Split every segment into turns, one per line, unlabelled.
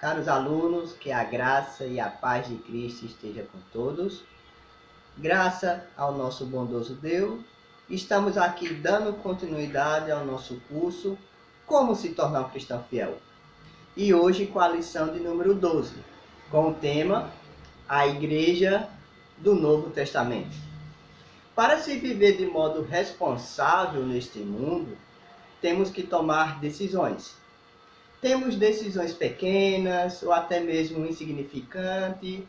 Caros alunos, que a graça e a paz de Cristo esteja com todos. Graça ao nosso bondoso Deus, estamos aqui dando continuidade ao nosso curso Como se tornar um cristão fiel. E hoje com a lição de número 12, com o tema A Igreja do Novo Testamento. Para se viver de modo responsável neste mundo, temos que tomar decisões. Temos decisões pequenas ou até mesmo insignificantes,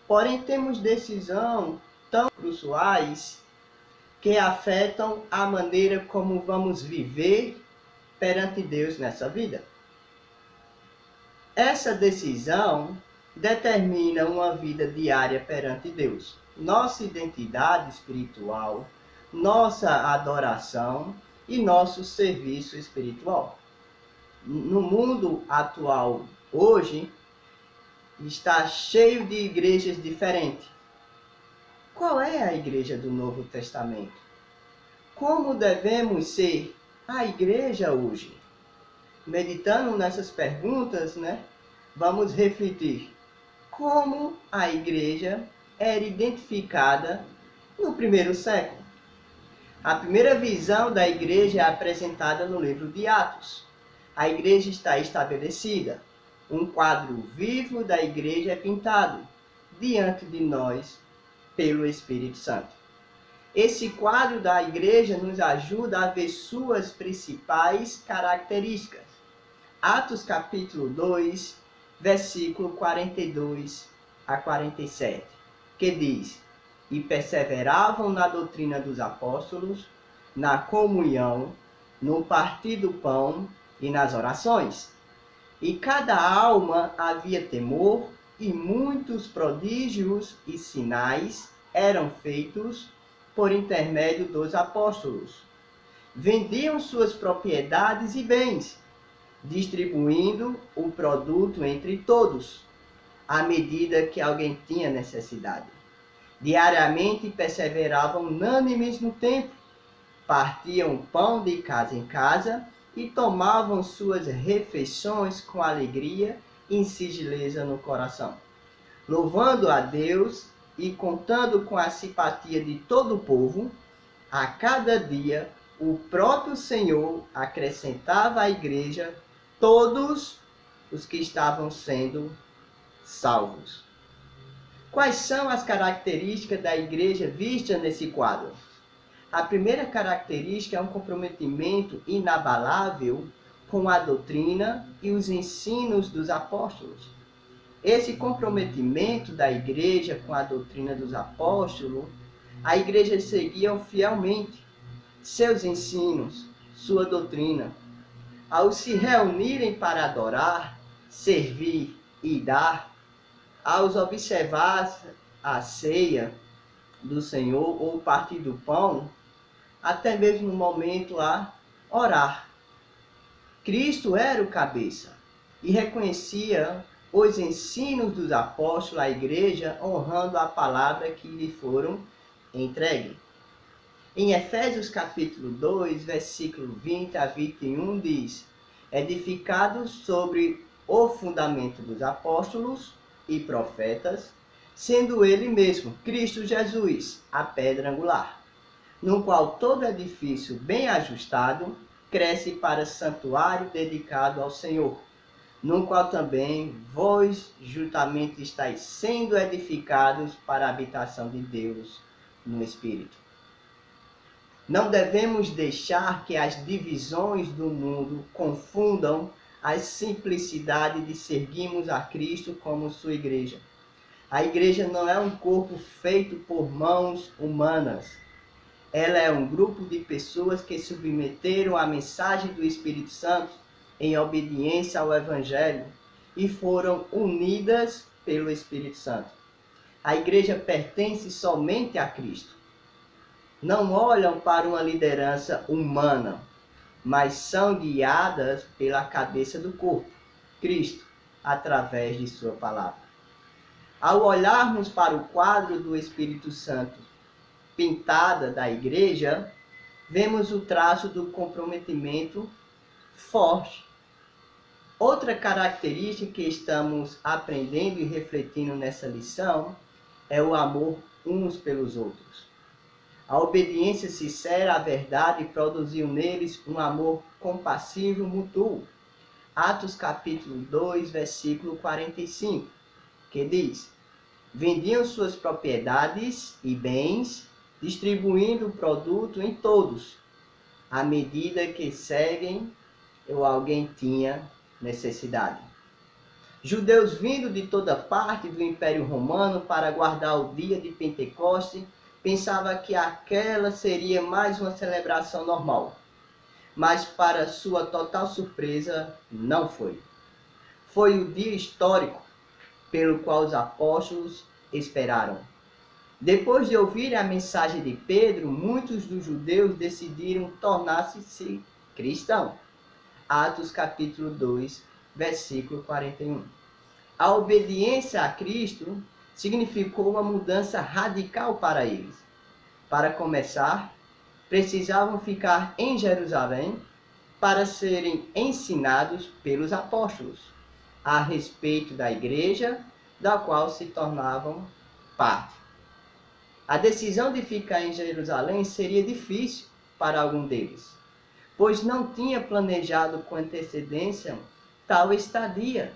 porém temos decisões tão cruciais que afetam a maneira como vamos viver perante Deus nessa vida. Essa decisão determina uma vida diária perante Deus, nossa identidade espiritual, nossa adoração e nosso serviço espiritual. No mundo atual, hoje, está cheio de igrejas diferentes. Qual é a igreja do Novo Testamento? Como devemos ser a igreja hoje? Meditando nessas perguntas, vamos refletir como a igreja era identificada no primeiro século. A primeira visão da igreja é apresentada no livro de Atos. A igreja está estabelecida. Um quadro vivo da igreja é pintado diante de nós pelo Espírito Santo. Esse quadro da igreja nos ajuda a ver suas principais características. Atos capítulo 2, versículo 42 a 47, que diz: E perseveravam na doutrina dos apóstolos, na comunhão, no partir do pão e nas orações. E cada alma havia temor, e muitos prodígios e sinais eram feitos por intermédio dos apóstolos. Vendiam suas propriedades e bens, distribuindo o produto entre todos, à medida que alguém tinha necessidade. Diariamente perseveravam unânimes no templo, partiam pão de casa em casa e tomavam suas refeições com alegria e singeleza no coração, louvando a Deus e contando com a simpatia de todo o povo. A cada dia o próprio Senhor acrescentava à igreja todos os que estavam sendo salvos. Quais são as características da igreja vistas nesse quadro? A primeira característica é um comprometimento inabalável com a doutrina e os ensinos dos apóstolos. Esse comprometimento da igreja com a doutrina dos apóstolos, a igreja seguia fielmente seus ensinos, sua doutrina. Ao se reunirem para adorar, servir e dar, ao observar a ceia do Senhor ou partir do pão, até mesmo no momento a orar. Cristo era o cabeça e reconhecia os ensinos dos apóstolos à igreja, honrando a palavra que lhe foram entregue. Em Efésios capítulo 2, versículo 20 a 21 diz: edificados sobre o fundamento dos apóstolos e profetas, sendo ele mesmo, Cristo Jesus, a pedra angular, no qual todo edifício bem ajustado cresce para santuário dedicado ao Senhor, no qual também vós juntamente estáis sendo edificados para a habitação de Deus no Espírito. Não devemos deixar que as divisões do mundo confundam a simplicidade de seguirmos a Cristo como sua igreja. A igreja não é um corpo feito por mãos humanas. Ela é um grupo de pessoas que submeteram a mensagem do Espírito Santo em obediência ao Evangelho e foram unidas pelo Espírito Santo. A igreja pertence somente a Cristo. Não olham para uma liderança humana, mas são guiadas pela cabeça do corpo, Cristo, através de sua palavra. Ao olharmos para o quadro do Espírito Santo pintada da igreja, vemos o traço do comprometimento forte. Outra característica que estamos aprendendo e refletindo nessa lição é o amor uns pelos outros. A obediência sincera à verdade produziu neles um amor compassivo mútuo. Atos capítulo 2, versículo 45, que diz: vendiam suas propriedades e bens, distribuindo o produto em todos, à medida que seguem ou alguém tinha necessidade. Judeus vindo de toda parte do Império Romano para guardar o dia de Pentecoste pensavam que aquela seria mais uma celebração normal. Mas, para sua total surpresa, não foi. Foi o dia histórico pelo qual os apóstolos esperaram. Depois de ouvir a mensagem de Pedro, muitos dos judeus decidiram tornar-se cristãos. Atos capítulo 2, versículo 41. A obediência a Cristo significou uma mudança radical para eles. Para começar, precisavam ficar em Jerusalém para serem ensinados pelos apóstolos a respeito da igreja da qual se tornavam parte. A decisão de ficar em Jerusalém seria difícil para algum deles, pois não tinha planejado com antecedência tal estadia.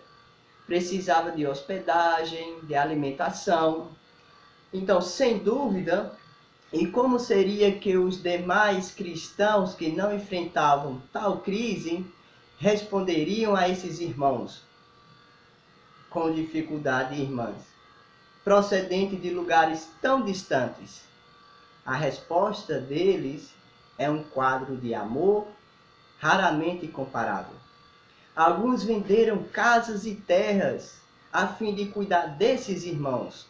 Precisava de hospedagem, de alimentação. Então, sem dúvida, e como seria que os demais cristãos que não enfrentavam tal crise responderiam a esses irmãos com dificuldade, irmãs, procedentes de lugares tão distantes? A resposta deles é um quadro de amor raramente comparável. Alguns venderam casas e terras a fim de cuidar desses irmãos.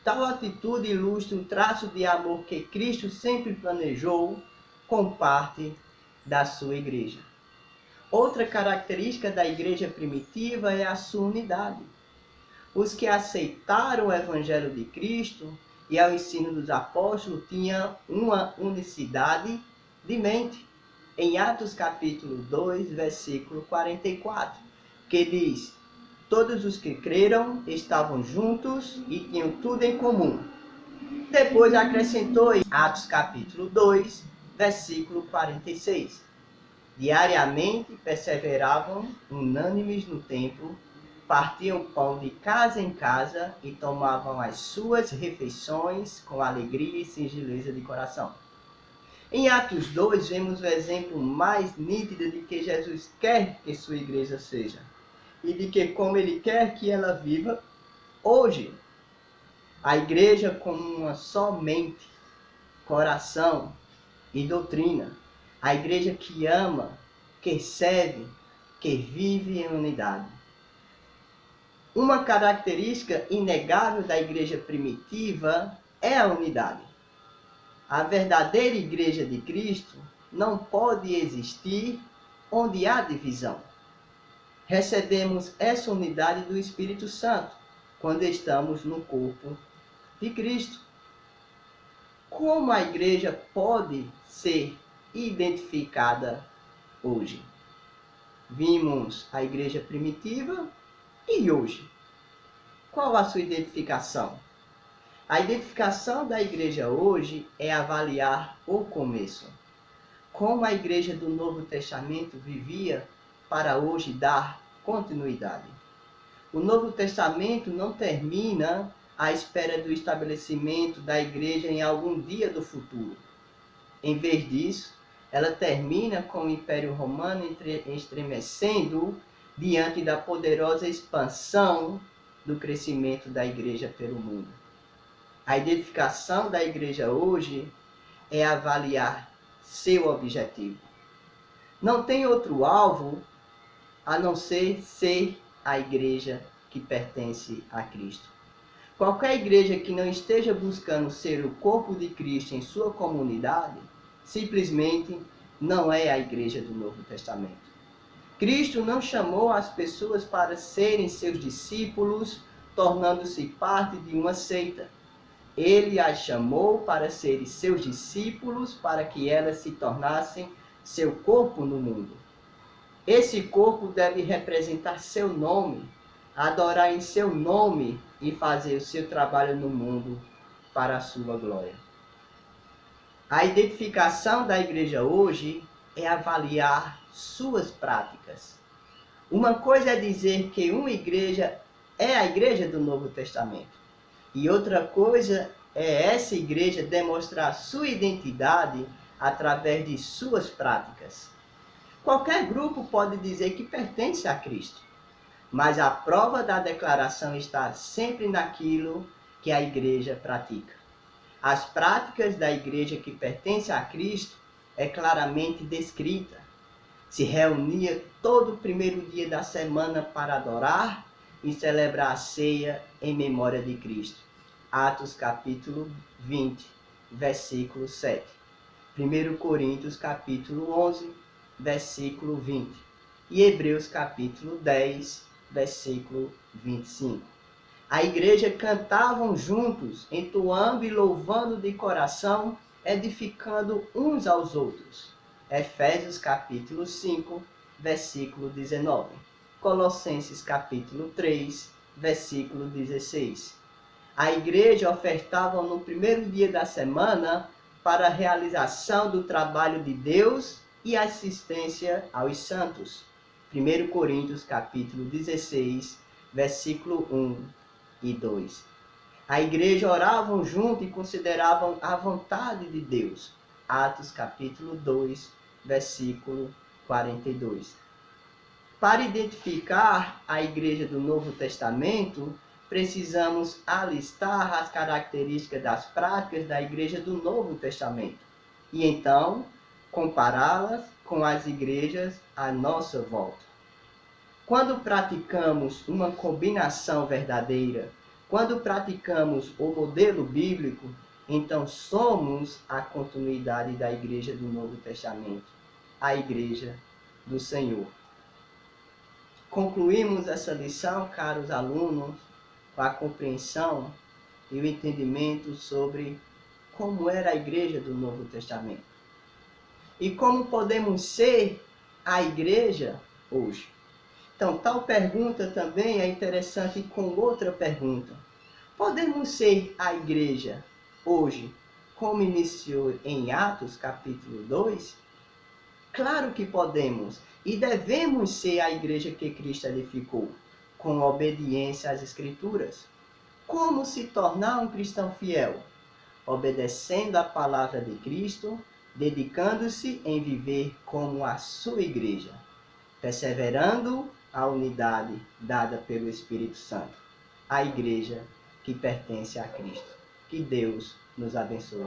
Tal atitude ilustra o traço de amor que Cristo sempre planejou com parte da sua igreja. Outra característica da igreja primitiva é a sua unidade. Os que aceitaram o Evangelho de Cristo e ao ensino dos apóstolos tinham uma unicidade de mente. Em Atos capítulo 2, versículo 44, que diz: todos os que creram estavam juntos e tinham tudo em comum. Depois acrescentou em Atos capítulo 2, versículo 46. Diariamente perseveravam unânimes no templo, partiam pão de casa em casa e tomavam as suas refeições com alegria e singeleza de coração. Em Atos 2, vemos o exemplo mais nítido de que Jesus quer que sua igreja seja e de que como ele quer que ela viva hoje. A igreja como uma só mente, coração e doutrina. A igreja que ama, que serve, que vive em unidade. Uma característica inegável da igreja primitiva é a unidade. A verdadeira igreja de Cristo não pode existir onde há divisão. Recebemos essa unidade do Espírito Santo quando estamos no corpo de Cristo. Como a igreja pode ser identificada hoje? Vimos a igreja primitiva e hoje. Qual a sua identificação? A identificação da igreja hoje é avaliar o começo. Como a igreja do Novo Testamento vivia para hoje dar continuidade. O Novo Testamento não termina à espera do estabelecimento da igreja em algum dia do futuro. Em vez disso, ela termina com o Império Romano estremecendo diante da poderosa expansão do crescimento da igreja pelo mundo. A identificação da igreja hoje é avaliar seu objetivo. Não tem outro alvo a não ser a igreja que pertence a Cristo. Qualquer igreja que não esteja buscando ser o corpo de Cristo em sua comunidade, simplesmente não é a igreja do Novo Testamento. Cristo não chamou as pessoas para serem seus discípulos, tornando-se parte de uma seita. Ele as chamou para serem seus discípulos, para que elas se tornassem seu corpo no mundo. Esse corpo deve representar seu nome, adorar em seu nome e fazer o seu trabalho no mundo para a sua glória. A identificação da igreja hoje é avaliar suas práticas. Uma coisa é dizer que uma igreja é a igreja do Novo Testamento. E outra coisa é essa igreja demonstrar sua identidade através de suas práticas. Qualquer grupo pode dizer que pertence a Cristo, mas a prova da declaração está sempre naquilo que a igreja pratica. As práticas da igreja que pertence a Cristo é claramente descrita. Se reunia todo o primeiro dia da semana para adorar e celebrar a ceia em memória de Cristo. Atos capítulo 20, versículo 7. 1 Coríntios capítulo 11, versículo 20. E Hebreus capítulo 10, versículo 25. A igreja cantavam juntos, entoando e louvando de coração, edificando uns aos outros. Efésios capítulo 5, versículo 19. Colossenses capítulo 3, versículo 16. A igreja ofertava no primeiro dia da semana para a realização do trabalho de Deus e assistência aos santos. 1 Coríntios capítulo 16, versículo 1 e 2. A igreja oravam junto e consideravam a vontade de Deus. Atos capítulo 2, versículo 42. Para identificar a igreja do Novo Testamento, precisamos alistar as características das práticas da igreja do Novo Testamento e então compará-las com as igrejas à nossa volta. Quando praticamos uma combinação verdadeira, quando praticamos o modelo bíblico, então somos a continuidade da igreja do Novo Testamento, a igreja do Senhor. Concluímos essa lição, caros alunos, com a compreensão e o entendimento sobre como era a igreja do Novo Testamento. E como podemos ser a igreja hoje. Então, tal pergunta também é interessante com outra pergunta. Podemos ser a igreja hoje, como iniciou em Atos capítulo 2? Claro que podemos e devemos ser a igreja que Cristo edificou, com obediência às Escrituras. Como se tornar um cristão fiel? Obedecendo a palavra de Cristo, dedicando-se em viver como a sua igreja, perseverando a unidade dada pelo Espírito Santo, a igreja que pertence a Cristo. Que Deus nos abençoe.